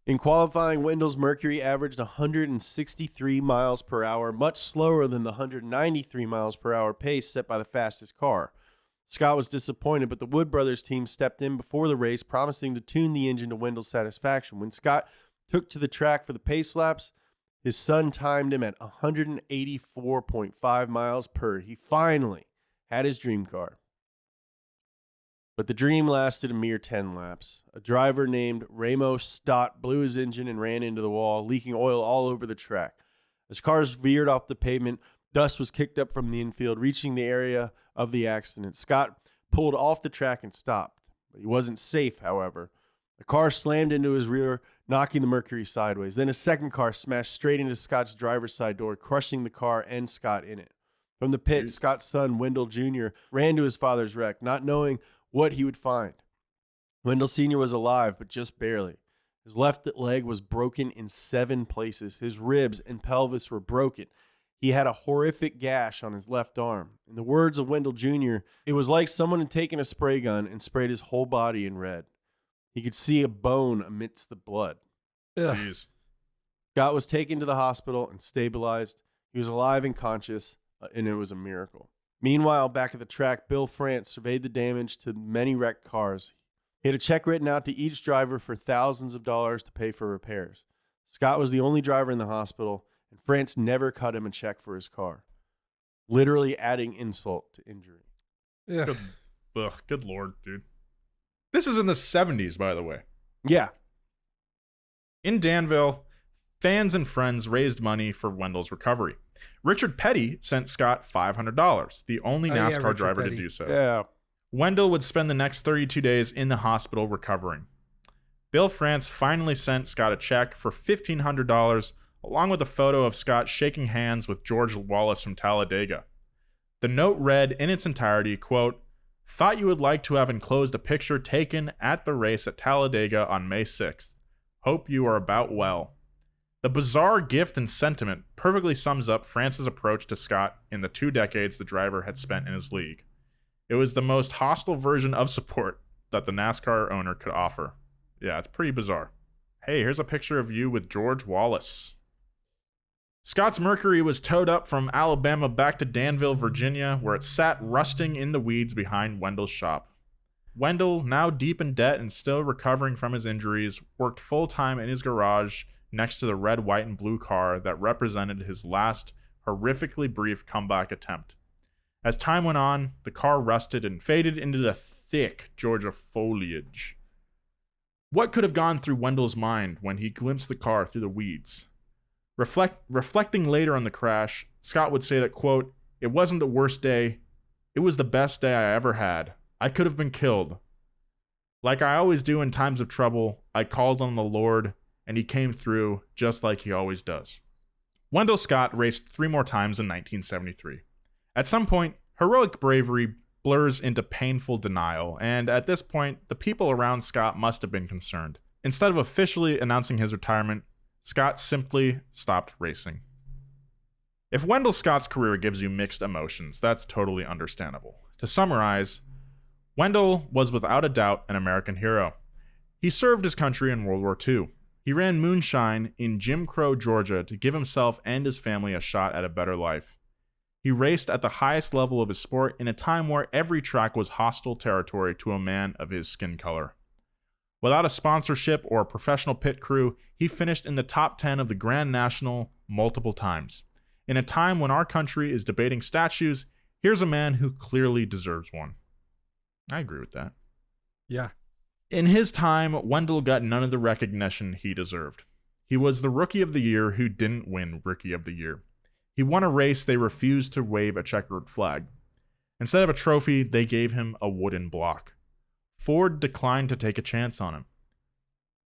in qualifying, Wendell's Mercury averaged 163 miles per hour, much slower than the 193 miles per hour pace set by the fastest car. Scott was disappointed, but the Wood Brothers team stepped in before the race, promising to tune the engine to Wendell's satisfaction. When Scott took to the track for the pace laps, his son timed him at 184.5 miles per. He finally had his dream car. But the dream lasted a mere 10 laps. A driver named Ramos Stott blew his engine and ran into the wall, leaking oil all over the track. As cars veered off the pavement, dust was kicked up from the infield, reaching the area of the accident. Scott pulled off the track and stopped. He wasn't safe, however. A car slammed into his rear, knocking the Mercury sideways. Then a second car smashed straight into Scott's driver's side door, crushing the car and Scott in it. From the pit, Scott's son, Wendell Jr., ran to his father's wreck, not knowing what he would find. Wendell Sr. was alive, but just barely. His left leg was broken in 7 places. His ribs and pelvis were broken. He had a horrific gash on his left arm. In the words of Wendell Jr., it was like someone had taken a spray gun and sprayed his whole body in red. He could see a bone amidst the blood. Jeez. Scott was taken to the hospital and stabilized. He was alive and conscious, and it was a miracle. Meanwhile, back at the track, Bill France surveyed the damage to many wrecked cars. He had a check written out to each driver for thousands of dollars to pay for repairs. Scott was the only driver in the hospital, and France never cut him a check for his car, literally adding insult to injury. yeah. Good Lord, dude. This is in the 70s, by the way. Yeah. In Danville, fans and friends raised money for Wendell's recovery. Richard Petty sent Scott $500, the only NASCAR driver Petty. to do so. Yeah. Wendell would spend the next 32 days in the hospital recovering. Bill France finally sent Scott a check for $1,500, along with a photo of Scott shaking hands with George Wallace from Talladega. The note read in its entirety, quote, "Thought you would like to have enclosed a picture taken at the race at Talladega on May 6th. Hope you are about well. The bizarre gift and sentiment perfectly sums up France's approach to Scott in the 2 decades the driver had spent in his league. It was the most hostile version of support that the NASCAR owner could offer. Yeah, it's pretty bizarre. Hey, here's a picture of you with George Wallace. Scott's Mercury was towed up from Alabama back to Danville, Virginia, where it sat rusting in the weeds behind Wendell's shop. Wendell, now deep in debt and still recovering from his injuries, worked full-time in his garage next to the red, white, and blue car that represented his last horrifically brief comeback attempt. As time went on, the car rusted and faded into the thick Georgia foliage. What could have gone through Wendell's mind when he glimpsed the car through the weeds? Reflecting later on the crash, Scott would say that, quote, "It wasn't the worst day. It was the best day I ever had. I could have been killed. Like I always do in times of trouble, I called on the Lord, and he came through just like he always does." Wendell Scott raced 3 more times in 1973. At some point, heroic bravery blurs into painful denial, and at this point, the people around Scott must have been concerned. Instead of officially announcing his retirement, Scott simply stopped racing. If Wendell Scott's career gives you mixed emotions, that's totally understandable. To summarize, Wendell was without a doubt an American hero. He served his country in World War II. He ran moonshine in Jim Crow, Georgia to give himself and his family a shot at a better life. He raced at the highest level of his sport in a time where every track was hostile territory to a man of his skin color. Without a sponsorship or a professional pit crew, he finished in the top 10 of the Grand National multiple times. In a time when our country is debating statues, here's a man who clearly deserves one. I agree with that. Yeah. In his time, Wendell got none of the recognition he deserved. He was the Rookie of the Year who didn't win Rookie of the Year. He won a race they refused to wave a checkered flag. Instead of a trophy, they gave him a wooden block. Ford declined to take a chance on him.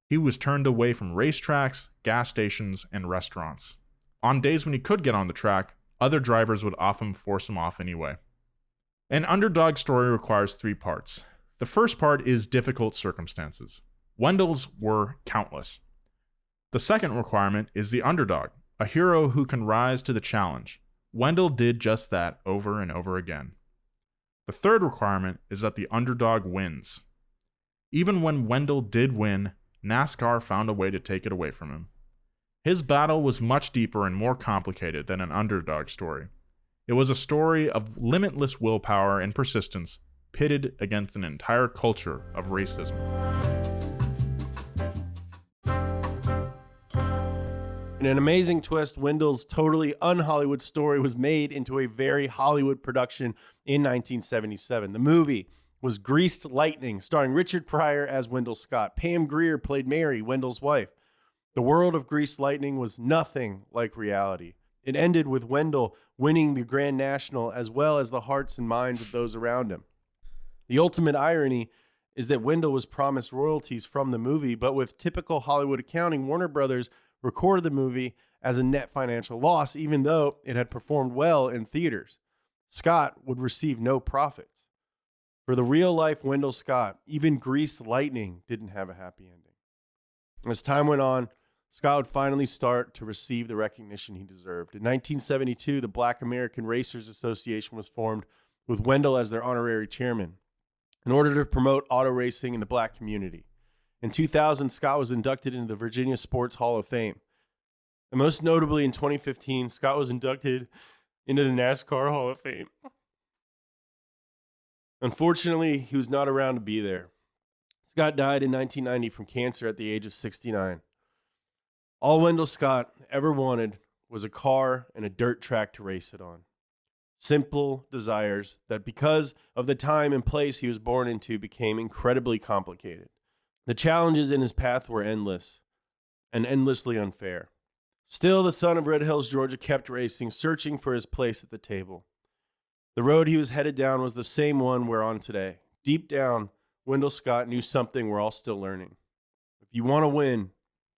He was turned away from racetracks, gas stations, and restaurants. On days when he could get on the track, other drivers would often force him off anyway. An underdog story requires 3 parts. The first part is difficult circumstances. Wendell's were countless. The second requirement is the underdog, a hero who can rise to the challenge. Wendell did just that over and over again. The third requirement is that the underdog wins. Even when Wendell did win, NASCAR found a way to take it away from him. His battle was much deeper and more complicated than an underdog story. It was a story of limitless willpower and persistence pitted against an entire culture of racism. In an amazing twist, Wendell's totally un-Hollywood story was made into a very Hollywood production in 1977. The movie was Greased Lightning, starring Richard Pryor as Wendell Scott. Pam Grier played Mary, Wendell's wife. The world of Greased Lightning was nothing like reality. It ended with Wendell winning the Grand National as well as the hearts and minds of those around him. The ultimate irony is that Wendell was promised royalties from the movie, but with typical Hollywood accounting, Warner Brothers recorded the movie as a net financial loss, even though it had performed well in theaters. Scott would receive no profits. For the real-life Wendell Scott, even Greased Lightning didn't have a happy ending. As time went on, Scott would finally start to receive the recognition he deserved. In 1972, the Black American Racers Association was formed with Wendell as their honorary chairman in order to promote auto racing in the black community. In 2000, Scott was inducted into the Virginia Sports Hall of Fame. And most notably in 2015, Scott was inducted into the NASCAR Hall of Fame. Unfortunately, he was not around to be there. Scott died in 1990 from cancer at the age of 69. All Wendell Scott ever wanted was a car and a dirt track to race it on. Simple desires that, because of the time and place he was born into, became incredibly complicated. The challenges in his path were endless and endlessly unfair. Still, the son of Red Hills, Georgia, kept racing, searching for his place at the table. The road he was headed down was the same one we're on today. Deep down, Wendell Scott knew something we're all still learning. If you want to win,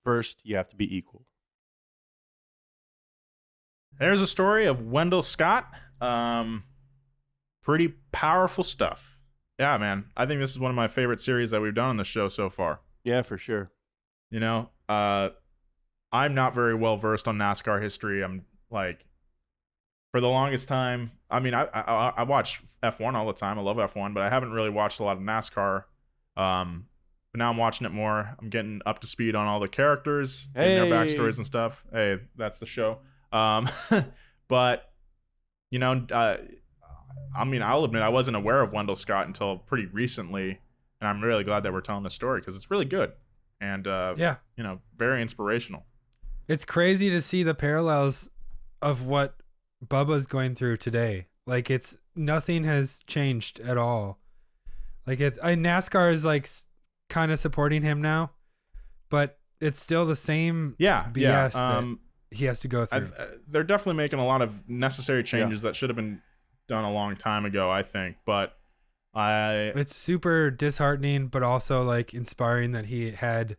first you have to be equal. There's a story of Wendell Scott. Pretty powerful stuff. Yeah, man. I think this is one of my favorite series that we've done on the show so far. Yeah, for sure. You know, I'm not very well versed on NASCAR history. I'm like, for the longest time, I mean, I watch F1 all the time. I love F1, but I haven't really watched a lot of NASCAR. But now I'm watching it more. I'm getting up to speed on all the characters, getting their backstories and stuff. Hey, that's the show. But you know, I mean, I'll admit I wasn't aware of Wendell Scott until pretty recently, and I'm really glad that we're telling this story because it's really good and you know, very inspirational. It's crazy to see the parallels of what Bubba's going through today. Like, it's nothing has changed at all. Like, NASCAR is like kind of supporting him now, but it's still the same BS that he has to go through. They're definitely making a lot of necessary changes that should have been done a long time ago, I think. But it's super disheartening, but also like inspiring that he had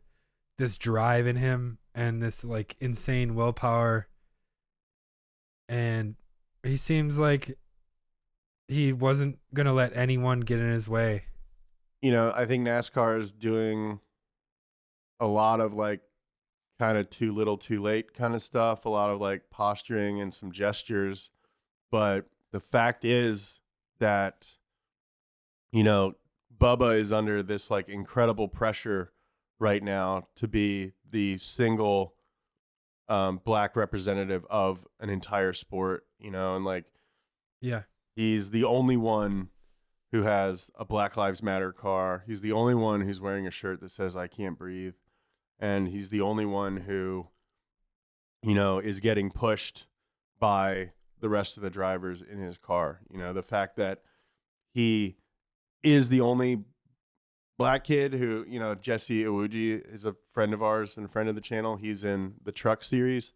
this drive in him and this like insane willpower. And he seems like he wasn't going to let anyone get in his way. You know, I think NASCAR is doing a lot of like kind of too little too late kind of stuff, a lot of like posturing and some gestures. But the fact is that, you know, Bubba is under this like incredible pressure right now to be the single black representative of an entire sport, you know, and like, he's the only one who has a Black Lives Matter car. He's the only one who's wearing a shirt that says, I can't breathe. And he's the only one who, you know, is getting pushed by the rest of the drivers in his car. You know, the fact that he is the only black kid who, you know, Jesse Iwuji is a friend of ours and a friend of the channel. He's in the truck series.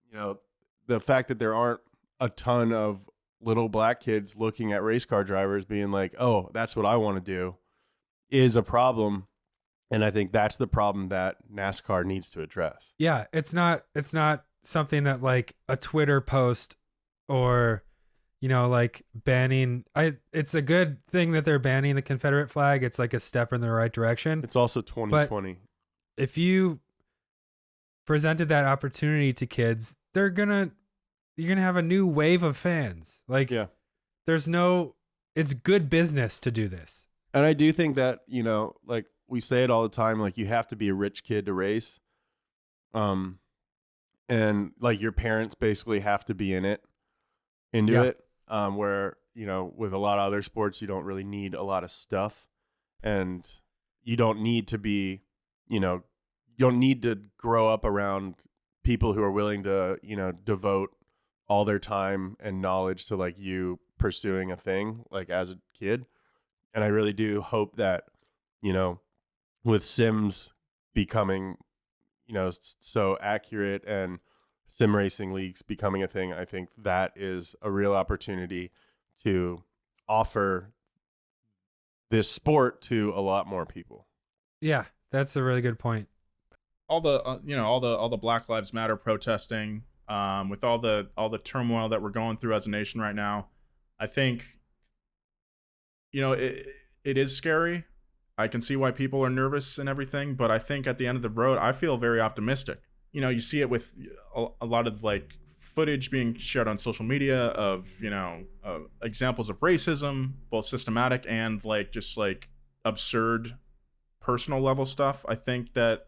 You know, the fact that there aren't a ton of little black kids looking at race car drivers being like, oh, that's what I want to do, is a problem. And I think that's the problem that NASCAR needs to address. Yeah, it's not something that like a Twitter post or, you know, like banning. It's a good thing that they're banning the Confederate flag. It's like a step in the right direction. It's also 2020. But if you presented that opportunity to kids, you're gonna have a new wave of fans. Like, it's good business to do this. And I do think that, you know, like we say it all the time, like you have to be a rich kid to race. And like your parents basically have to be into it. Where, you know, with a lot of other sports, you don't really need a lot of stuff, and you don't need to be, you know, you don't need to grow up around people who are willing to, you know, devote all their time and knowledge to like you pursuing a thing like as a kid. And I really do hope that, you know, with sims becoming, you know, so accurate and sim racing leagues becoming a thing, I think that is a real opportunity to offer this sport to a lot more people. Yeah, that's a really good point. All the you know, all the Black Lives Matter protesting, with all the turmoil that we're going through as a nation right now, I think, you know, it is scary. I can see why people are nervous and everything, but I think at the end of the road, I feel very optimistic. You know, you see it with a lot of like footage being shared on social media of, you know, examples of racism, both systematic and like just like absurd personal level stuff. I think there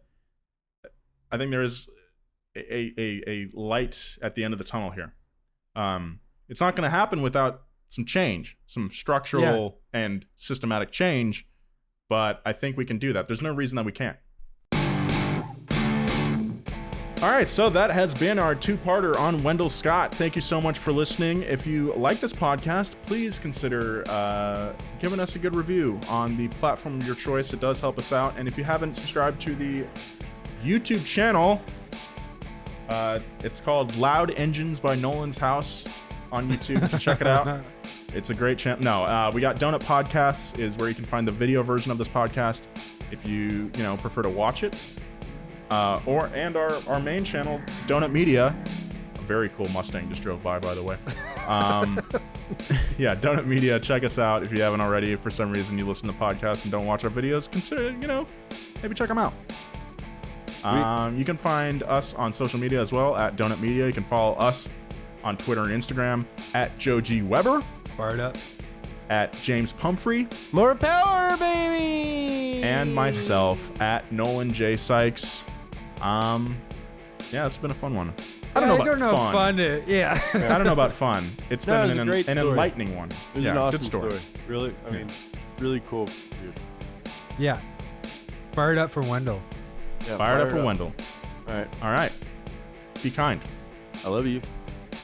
is a light at the end of the tunnel here. It's not going to happen without some change, some structural and systematic change, but I think we can do that. There's no reason that we can't. All right, so that has been our two-parter on Wendell Scott. Thank you so much for listening. If you like this podcast, please consider giving us a good review on the platform of your choice. It does help us out. And if you haven't subscribed to the YouTube channel, it's called Loud Engines by Nolan's House on YouTube. Check it out. It's a great channel. No, we got Donut Podcasts is where you can find the video version of this podcast if you prefer to watch it. And our main channel, Donut Media. A very cool Mustang just drove by the way. Yeah, Donut Media. Check us out if you haven't already. If for some reason you listen to podcasts and don't watch our videos, consider, maybe check them out. You can find us on social media as well at Donut Media. You can follow us on Twitter and Instagram at Joe G. Weber. Fired up. At James Pumphrey. More power, baby! And myself at Nolan J. Sykes. Yeah, it's been a fun one. I don't know about fun. Yeah. I don't know about fun. It's been an enlightening one. It was an awesome story. Really, I mean, really cool, dude. Yeah. Fired up for Wendell. Yeah, fired up for Wendell. All right. All right. Be kind. I love you.